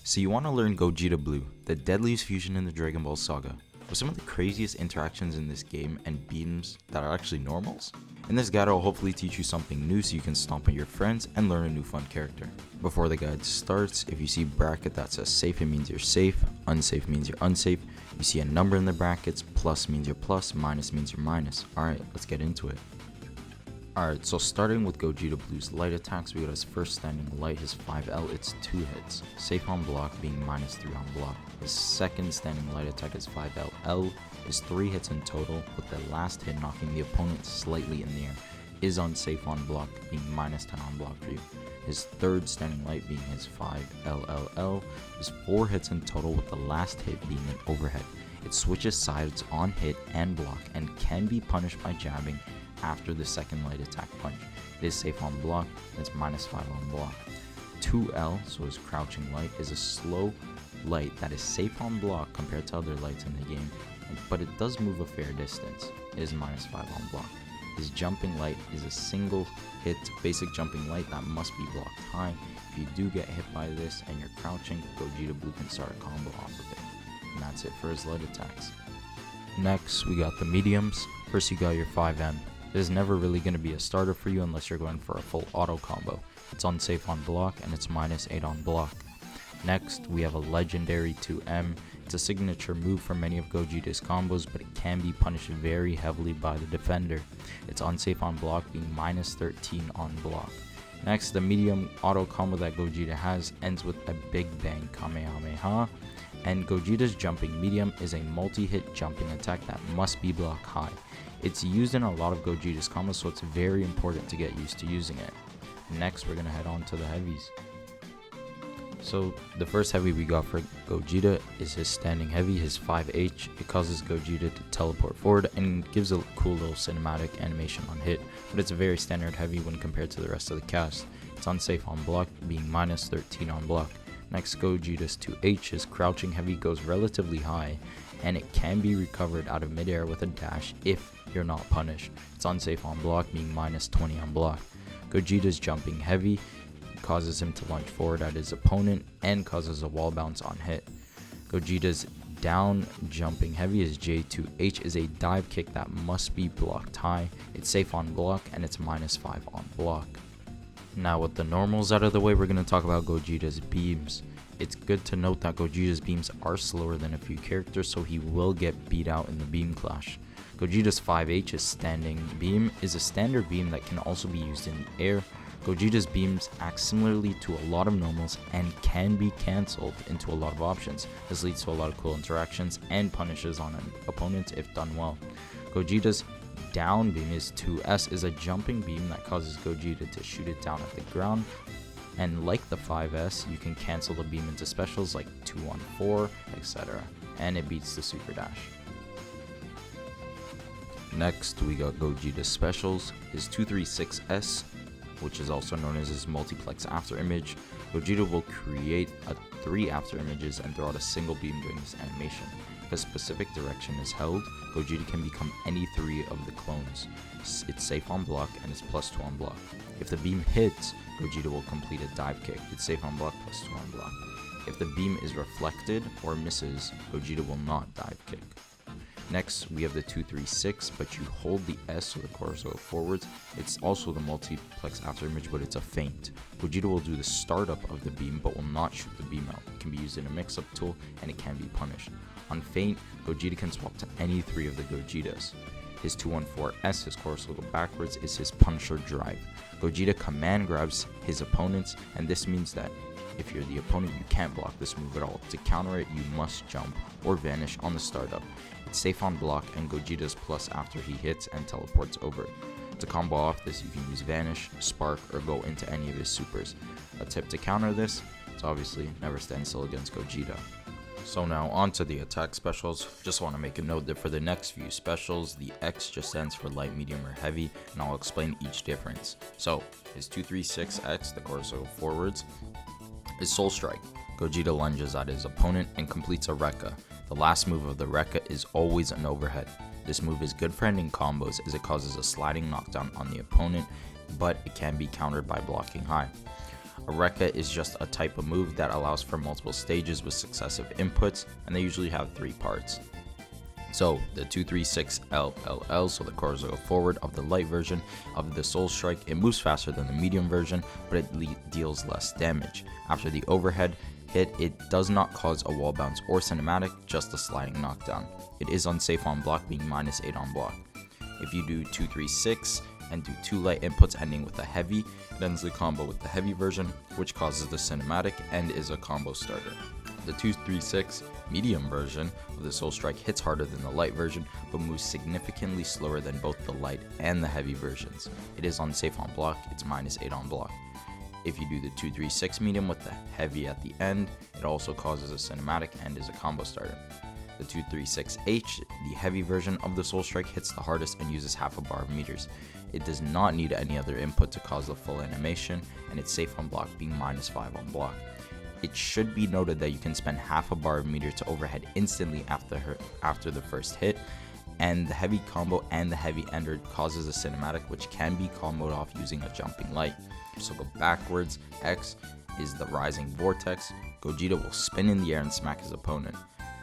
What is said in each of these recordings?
So you want to learn Gogeta Blue, the deadliest fusion in the Dragon Ball saga, with some of the craziest interactions in this game and beams that are actually normals? In this guide I'll hopefully teach you something new so you can stomp at your friends and learn a new fun character. Before the guide starts, if you see bracket that says safe, it means you're safe, unsafe means you're unsafe. You see a number in the brackets, plus means you're plus, minus means you're minus. Alright, let's get into it. Alright, so starting with Gogeta Blue's light attacks, we got his first standing light, his 5L, it's 2 hits. Safe on block being minus 3 on block. His second standing light attack is 5LL, is 3 hits in total, with the last hit knocking the opponent slightly in the air. Is unsafe on block being minus 10 on block for you. His third standing light being his 5LLL, is 4 hits in total, with the last hit being an overhead. It switches sides on hit and block and can be punished by jabbing after the second light attack punch. It is safe on block, and it's minus 5 on block. 2L, so his crouching light, is a slow light that is safe on block compared to other lights in the game, but it does move a fair distance. It is minus 5 on block. His jumping light is a single hit basic jumping light that must be blocked high. If you do get hit by this and you're crouching, Gogeta Blue can start a combo off of it. And that's it for his light attacks. Next, we got the mediums. First you got your 5M. It is never really going to be a starter for you unless you're going for a full auto combo. It's unsafe on block and it's minus 8 on block. Next, we have a legendary 2M. It's a signature move for many of Gogeta's combos, but it can be punished very heavily by the defender. It's unsafe on block, being minus 13 on block. Next, the medium auto combo that Gogeta has ends with a Big Bang Kamehameha, and Gogeta's jumping medium is a multi-hit jumping attack that must be block high. It's used in a lot of Gogeta's combos, so it's very important to get used to using it. Next, we're going to head on to the heavies. So the first heavy we got for Gogeta is his standing heavy, his 5H. It causes Gogeta to teleport forward and gives a cool little cinematic animation on hit, but it's a very standard heavy when compared to the rest of the cast. It's unsafe on block, being minus 13 on block. Next, Gogeta's 2H, his crouching heavy, goes relatively high, and it can be recovered out of midair with a dash if you're not punished. It's unsafe on block, being minus 20 on block. Gogeta's jumping heavy causes him to lunge forward at his opponent and causes a wall bounce on hit. Gogeta's down jumping heavy, his J2H, is a dive kick that must be blocked high. It's safe on block and it's minus 5 on block. Now with the normals out of the way, we're going to talk about Gogeta's beams. It's good to note that Gogeta's beams are slower than a few characters, so he will get beat out in the beam clash. Gogeta's 5H, his standing beam, is a standard beam that can also be used in the air. Gogeta's beams act similarly to a lot of normals and can be cancelled into a lot of options. This leads to a lot of cool interactions and punishes on an opponent if done well. Gogeta's down beam, is 2S, is a jumping beam that causes Gogeta to shoot it down at the ground. And like the 5S, you can cancel the beam into specials like 2-1-4, etc. And it beats the super dash. Next, we got Gogeta's specials, his 236S, which is also known as his multiplex after image. Gogeta will create 3 after images and throw out a single beam during this animation. If a specific direction is held, Gogeta can become any 3 of the clones. It's safe on block and it's plus 2 on block. If the beam hits, Gogeta will complete a dive kick. It's safe on block, plus 2 on block. If the beam is reflected or misses, Gogeta will not dive kick. Next, we have the 236, but you hold the S so the chorus goes forwards. It's also the multiplex after image, but it's a feint. Gogeta will do the startup of the beam, but will not shoot the beam out. It can be used in a mix-up tool, and it can be punished. On feint, Gogeta can swap to any 3 of the Gogetas. His 214S, his chorus will go backwards, is his Punisher Drive. Gogeta command grabs his opponents, and this means that if you're the opponent, you can't block this move at all. To counter it, you must jump or vanish on the startup. It's safe on block, and Gogeta's plus after he hits and teleports over. To combo off this, you can use Vanish, Spark, or go into any of his supers. A tip to counter this is obviously never stand still against Gogeta. So now on to the attack specials. Just want to make a note that for the next few specials, the X just stands for light, medium, or heavy, and I'll explain each difference. So his 236X, the chorus will go forwards, is Soul Strike. Gogeta lunges at his opponent and completes a Rekka. The last move of the Rekka is always an overhead. This move is good for ending combos as it causes a sliding knockdown on the opponent, but it can be countered by blocking high. A Rekka is just a type of move that allows for multiple stages with successive inputs, and they usually have 3 parts. So the 236LLL, so the course will go forward of the light version of the Soul Strike, it moves faster than the medium version, but it deals less damage. After the overhead hit, it does not cause a wall bounce or cinematic, just a sliding knockdown. It is unsafe on block, being -8 on block. If you do 236 and do 2 light inputs ending with a heavy, it ends the combo with the heavy version, which causes the cinematic and is a combo starter. The 236 medium version of the Soul Strike hits harder than the light version, but moves significantly slower than both the light and the heavy versions. It is unsafe on block, it's -8 on block. If you do the 236 medium with the heavy at the end, it also causes a cinematic and is a combo starter. The 236H, the heavy version of the Soul Strike, hits the hardest and uses half a bar of meters. It does not need any other input to cause the full animation, and it's safe on block, being -5 on block. It should be noted that you can spend half a bar of meter to overhead instantly after the first hit, and the heavy combo and the heavy ender causes a cinematic, which can be comboed off using a jumping light. So go backwards. X is the rising vortex. Gogeta will spin in the air and smack his opponent.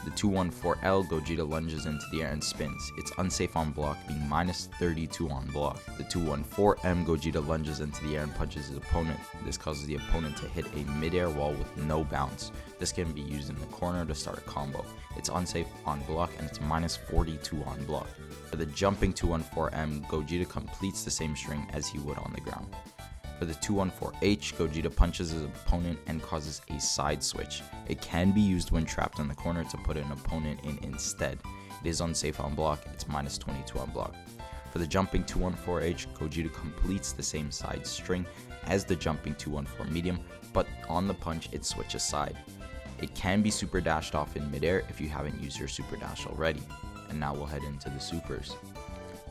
The 214L, Gogeta lunges into the air and spins. It's unsafe on block, being -32 on block. The 214M, Gogeta lunges into the air and punches his opponent. This causes the opponent to hit a mid-air wall with no bounce. This can be used in the corner to start a combo. It's unsafe on block and it's -42 on block. For the jumping 214M, Gogeta completes the same string as he would on the ground. For the 214H, Gogeta punches his opponent and causes a side switch. It can be used when trapped in the corner to put an opponent in instead. It is unsafe on block, it's -22 on block. For the jumping 214H, Gogeta completes the same side string as the jumping 214 medium, but on the punch it switches side. It can be super dashed off in midair if you haven't used your super dash already. And now we'll head into the supers.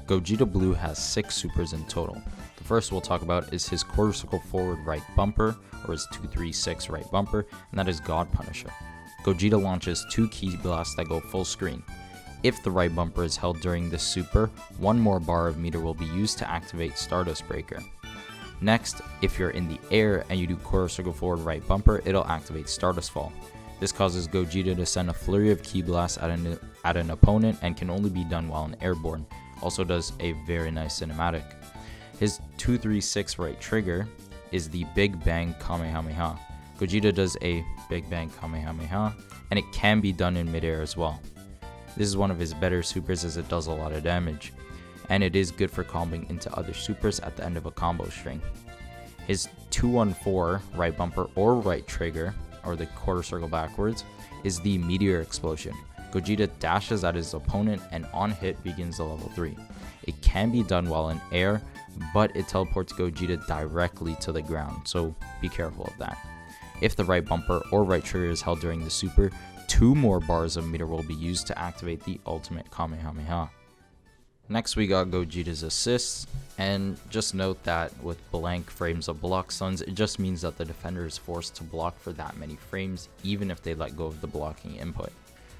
Gogeta Blue has 6 supers in total. The first we'll talk about is his quarter circle forward right bumper, or his 236 right bumper, and that is God Punisher. Gogeta launches 2 Ki blasts that go full screen. If the right bumper is held during this super, 1 more bar of meter will be used to activate Stardust Breaker. Next, if you're in the air and you do quarter circle forward right bumper, it'll activate Stardust Fall. This causes Gogeta to send a flurry of Ki blasts at an opponent and can only be done while in airborne. Also does a very nice cinematic. His 236 right trigger is the Big Bang Kamehameha. Gogeta does a Big Bang Kamehameha, and it can be done in midair as well. This is one of his better supers as it does a lot of damage, and it is good for comboing into other supers at the end of a combo string. His 214 right bumper or right trigger, or the quarter circle backwards, is the Meteor Explosion. Gogeta dashes at his opponent and on hit begins the level 3. It can be done while in air, but it teleports Gogeta directly to the ground, so be careful of that. If the right bumper or right trigger is held during the super, 2 more bars of meter will be used to activate the ultimate Kamehameha. Next we got Gogeta's assists, and just note that with blank frames of block stuns, it just means that the defender is forced to block for that many frames, even if they let go of the blocking input.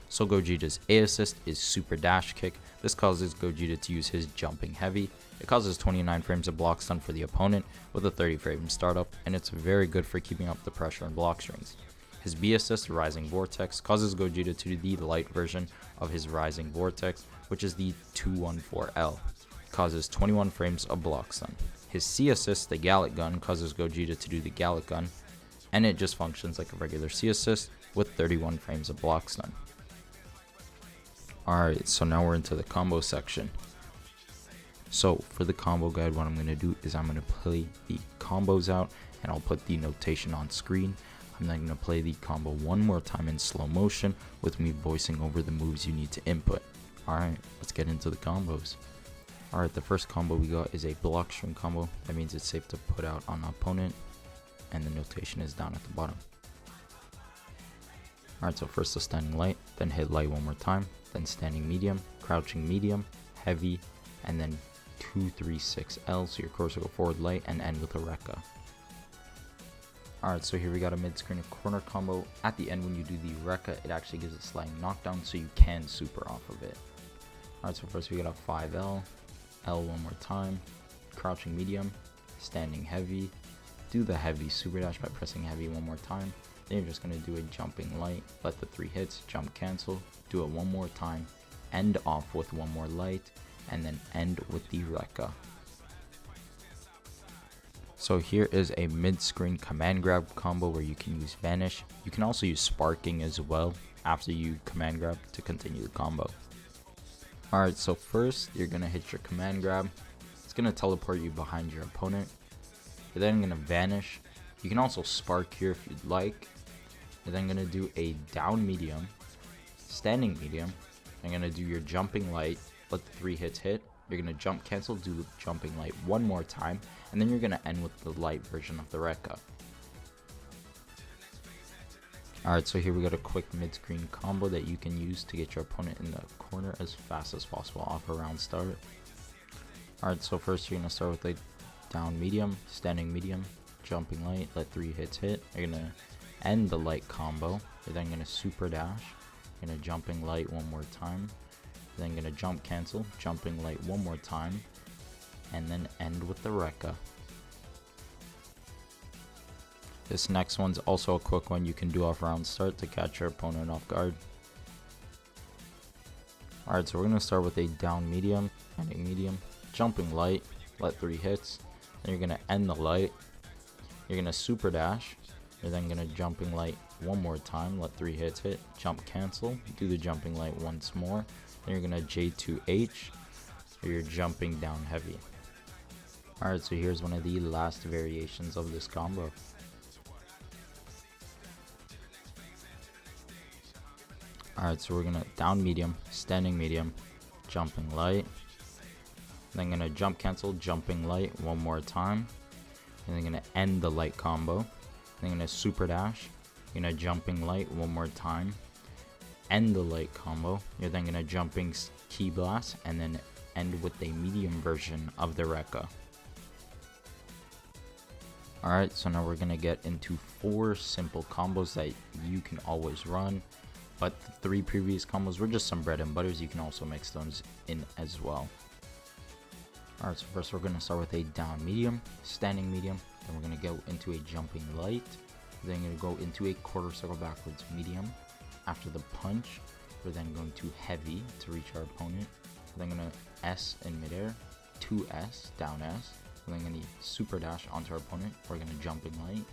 So Gogeta's A assist is Super Dash Kick. This causes Gogeta to use his jumping heavy. It causes 29 frames of block stun for the opponent with a 30 frame startup, and it's very good for keeping up the pressure in block strings. His B assist, Rising Vortex, causes Gogeta to do the light version of his Rising Vortex, which is the 214L. It causes 21 frames of block stun. His C assist, the Gallic Gun, causes Gogeta to do the Gallic Gun, and it just functions like a regular C assist with 31 frames of block stun. Alright, so now we're into the combo section. So for the combo guide, what I'm going to do is I'm going to play the combos out and I'll put the notation on screen. I'm then going to play the combo one more time in slow motion with me voicing over the moves you need to input. Alright, let's get into the combos. Alright, the first combo we got is a block string combo. That means it's safe to put out on an opponent, and the notation is down at the bottom. Alright, so first the standing light, then hit light one more time, then standing medium, crouching medium, heavy, and then 236L, so your course will go forward light and end with a Rekka. Alright, so here we got a mid-screen and corner combo. At the end when you do the Rekka, it actually gives a sliding knockdown, so you can super off of it. Alright, so first we got a 5L, L one more time, crouching medium, standing heavy, do the heavy super dash by pressing heavy one more time. Then you're just going to do a jumping light, let the 3 hits, jump cancel, do it one more time, end off with one more light, and then end with the Rekka. So here is a mid-screen command grab combo where you can use Vanish. You can also use Sparking as well after you command grab to continue the combo. Alright, so first you're going to hit your command grab. It's going to teleport you behind your opponent. You're then going to Vanish. You can also Spark here if you'd like. You're then going to do a down medium, standing medium. You're going to do your jumping light, let the 3 hits hit. You're going to jump cancel, do the jumping light one more time, and then you're going to end with the light version of the Rekka. Alright, so here we got a quick mid-screen combo that you can use to get your opponent in the corner as fast as possible off a round start. Alright, so first you're going to start with a down medium, standing medium, jumping light, let 3 hits hit. You're going to end the light combo. You're then going to super dash. You're going to jumping light one more time. You're then going to jump cancel, jumping light one more time, and then end with the Rekka. This next one's also a quick one you can do off round start to catch your opponent off guard. Alright, so we're going to start with a down medium, ending medium, jumping light, let 3 hits. Then you're going to end the light. You're going to super dash. You're then going to jumping light one more time, let 3 hits hit, jump cancel, do the jumping light once more. Then you're going to J2H, or you're jumping down heavy. Alright, so here's one of the last variations of this combo. Alright, so we're going to down medium, standing medium, jumping light. Then going to jump cancel, jumping light one more time. And then going to end the light combo. Then going to super dash. You're going to jumping light one more time. End the light combo. You're then going to jumping key blast and then end with a medium version of the Rekka. Alright, so now we're going to get into 4 simple combos that you can always run. But the 3 previous combos were just some bread and butters. You can also mix those in as well. Alright, so first we're going to start with a down medium, standing medium. Then we're going to go into a jumping light. Then we're going to go into a quarter circle backwards medium. After the punch, we're then going to heavy to reach our opponent. We're then going to S in midair, 2S, down S. We're then going to super dash onto our opponent. We're going to jumping light.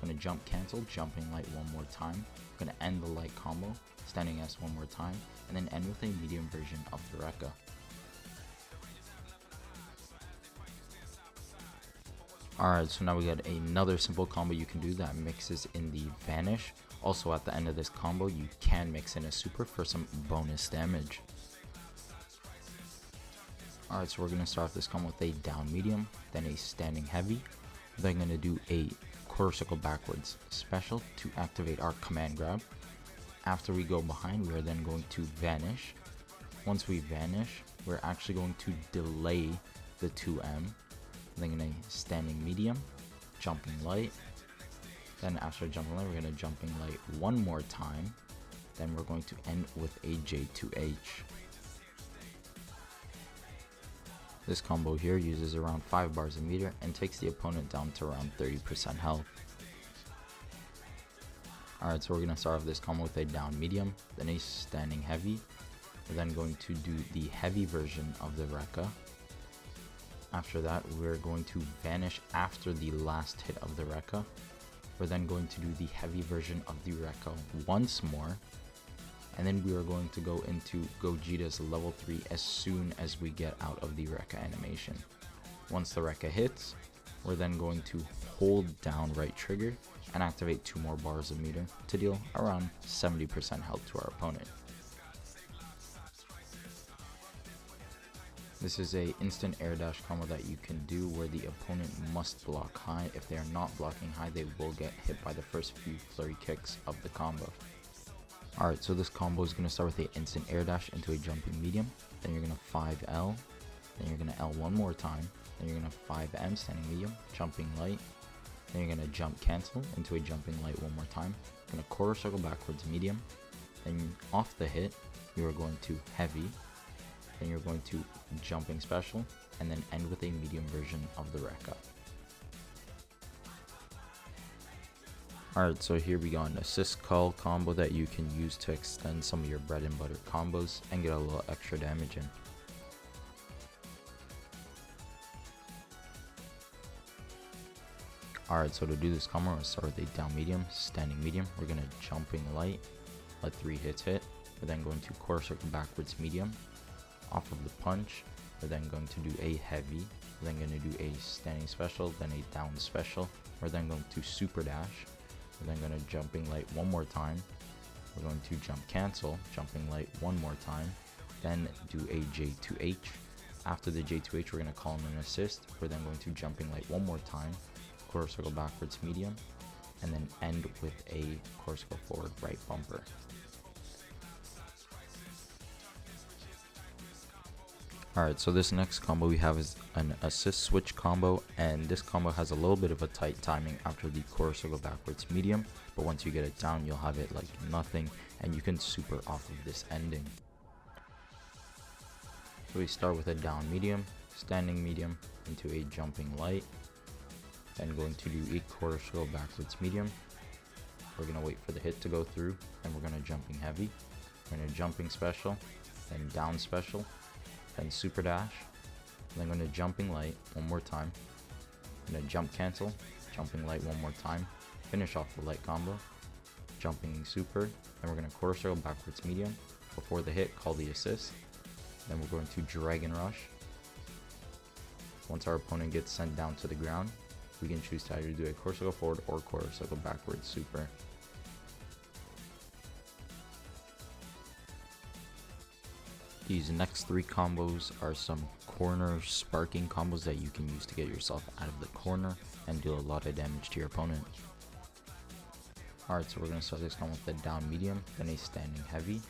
We're going to jump cancel, jumping light one more time. We're going to end the light combo, standing S one more time, and then end with a medium version of the Rekka. Alright, so now we got another simple combo you can do that mixes in the Vanish. Also at the end of this combo, you can mix in a super for some bonus damage. Alright, so we're going to start this combo with a down medium, then a standing heavy. Then going to do a quarter circle backwards special to activate our command grab. After we go behind, we are then going to Vanish. Once we Vanish, we're actually going to delay the 2M. Then going to standing medium, jumping light. Then after jumping light, we're going to jumping light one more time. Then we're going to end with a J2H. This combo here uses around 5 bars a meter and takes the opponent down to around 30% health. Alright, so we're going to start off this combo with a down medium, then a standing heavy. We're then going to do the heavy version of the Rekka. After that, we're going to Vanish after the last hit of the Rekka. We're then going to do the heavy version of the Rekka once more. And then we are going to go into Gogeta's level 3 as soon as we get out of the Rekka animation. Once the Rekka hits, we're then going to hold down right trigger and activate 2 more bars of meter to deal around 70% health to our opponent. This is a instant air dash combo that you can do where the opponent must block high. If they are not blocking high, they will get hit by the first few flurry kicks of the combo. Alright, so this combo is going to start with an instant air dash into a jumping medium. Then you're going to 5L. Then you're going to L one more time. Then you're going to 5M standing medium, jumping light. Then you're going to jump cancel into a jumping light one more time. You're going to quarter circle backwards medium. Then off the hit, you are going to heavy. Then you're going to jumping special, and then end with a medium version of the Rekka. Alright, so here we got an assist call combo that you can use to extend some of your bread and butter combos and get a little extra damage in. Alright, so to do this combo, we're going to start with a down medium, standing medium. We're going to jumping light, let 3 hits hit. We're then going to quarter circle backwards medium. Off of the punch, we're then going to do a heavy. We're then going to do a standing special, then a down special. We're then going to super dash. We're then going to jumping light one more time. We're going to jump cancel, jumping light one more time. Then do a J2H. After the J2H, we're going to call in an assist. We're then going to jumping light one more time, quarter circle backwards medium, and then end with a quarter circle forward right bumper. Alright, so this next combo we have is an assist switch combo, and this combo has a little bit of a tight timing after the quarter circle backwards medium, but once you get it down, you'll have it like nothing, and you can super off of this ending. So we start with a down medium, standing medium, into a jumping light, then going to do a quarter circle backwards medium. We're going to wait for the hit to go through, and we're going to jumping heavy. We're going to jumping special, then down special, then super dash, then going to jumping light one more time, going to jump cancel, jumping light one more time, finish off the light combo, jumping super, then we're going to quarter circle backwards medium, before the hit call the assist, then we're going to dragon rush. Once our opponent gets sent down to the ground, we can choose to either do a quarter circle forward or quarter circle backwards super. These next 3 combos are some corner sparking combos that you can use to get yourself out of the corner and do a lot of damage to your opponent. Alright, so we're going to start this combo with a down medium, then a standing heavy,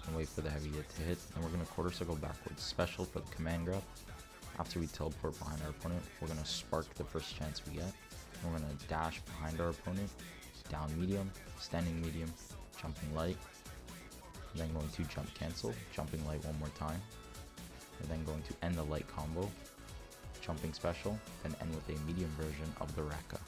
and wait for the heavy hit to hit, and we're going to quarter circle backwards special for the command grab. After we teleport behind our opponent, we're going to spark the first chance we get, and we're going to dash behind our opponent, down medium, standing medium, jumping light, then going to jump cancel, jumping light one more time, and then going to end the light combo, jumping special, and end with a medium version of the Rekka.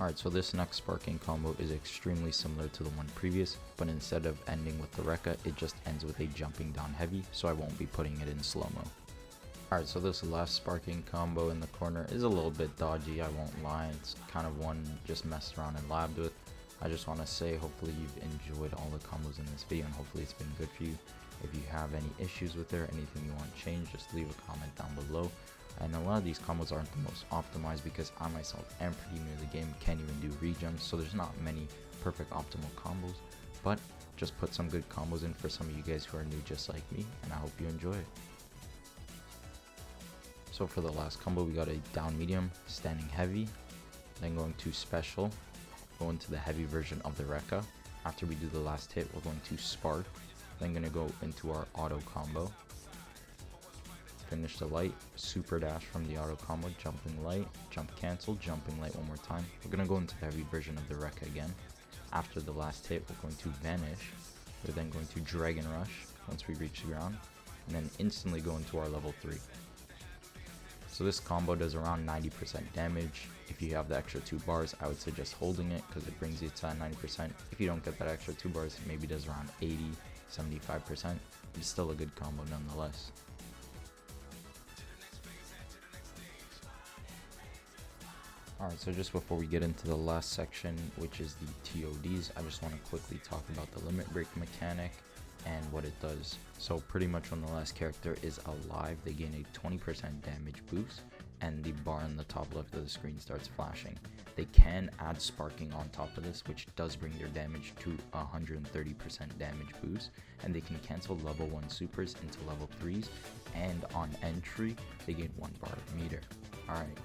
Alright, so this next sparking combo is extremely similar to the one previous, but instead of ending with the Rekka, it just ends with a jumping down heavy, so I won't be putting it in slow-mo. Alright, so this last sparking combo in the corner is a little bit dodgy, I won't lie. It's kind of one just messed around and labbed with. I just want to say hopefully you've enjoyed all the combos in this video, and hopefully it's been good for you. If you have any issues with it or anything you want changed, just leave a comment down below. And a lot of these combos aren't the most optimized because I myself am pretty new to the game, can't even do rejumps, so there's not many perfect optimal combos, but just put some good combos in for some of you guys who are new just like me, and I hope you enjoy it. So for the last combo, we got a down medium, standing heavy, then going to special, go into the heavy version of the Rekka. After we do the last hit, we're going to spark, then going to go into our auto combo, finish the light, super dash from the auto combo, jumping light, jump cancel, jumping light one more time. We're going to go into the heavy version of the Rekka again. After the last hit, we're going to vanish, we're then going to dragon rush once we reach the ground, and then instantly go into our level 3. So this combo does around 90% damage. If you have the extra 2 bars, I would suggest holding it because it brings you to that 90%. If you don't get that extra 2 bars, it maybe does around 80, 75%. It's still a good combo nonetheless. Alright, so just before we get into the last section, which is the TODs, I just want to quickly talk about the limit break mechanic and what it does. So pretty much when the last character is alive, they gain a 20% damage boost, and the bar in the top left of the screen starts flashing. They can add sparking on top of this, which does bring their damage to 130% damage boost, and they can cancel level 1 supers into level 3s, and on entry, they gain 1 bar of meter. Alright,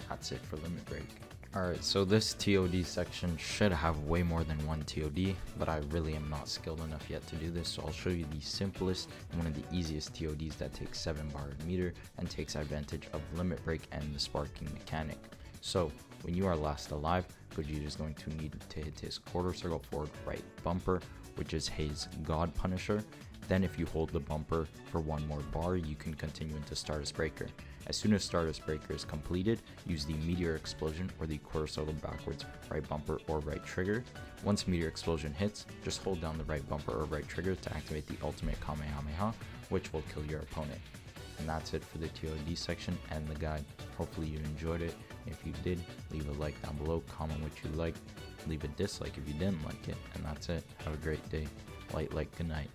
that's it for limit break. Alright, so this TOD section should have way more than one TOD, but I really am not skilled enough yet to do this, so I'll show you the simplest and one of the easiest TODs that takes 7 bar of meter and takes advantage of limit break and the sparking mechanic. So when you are last alive, Gogeta is going to need to hit his quarter circle forward right bumper, which is his God Punisher, Then if you hold the bumper for one more bar, you can continue into Stardust Breaker. As soon as Stardust Breaker is completed, use the Meteor Explosion or the quarter circle backwards right bumper or right trigger. Once Meteor Explosion hits, just hold down the right bumper or right trigger to activate the ultimate Kamehameha, which will kill your opponent. And that's it for the TOD section and the guide. Hopefully you enjoyed it. If you did, leave a like down below, comment what you liked, leave a dislike if you didn't like it, and that's it. Have a great day. Light, good night.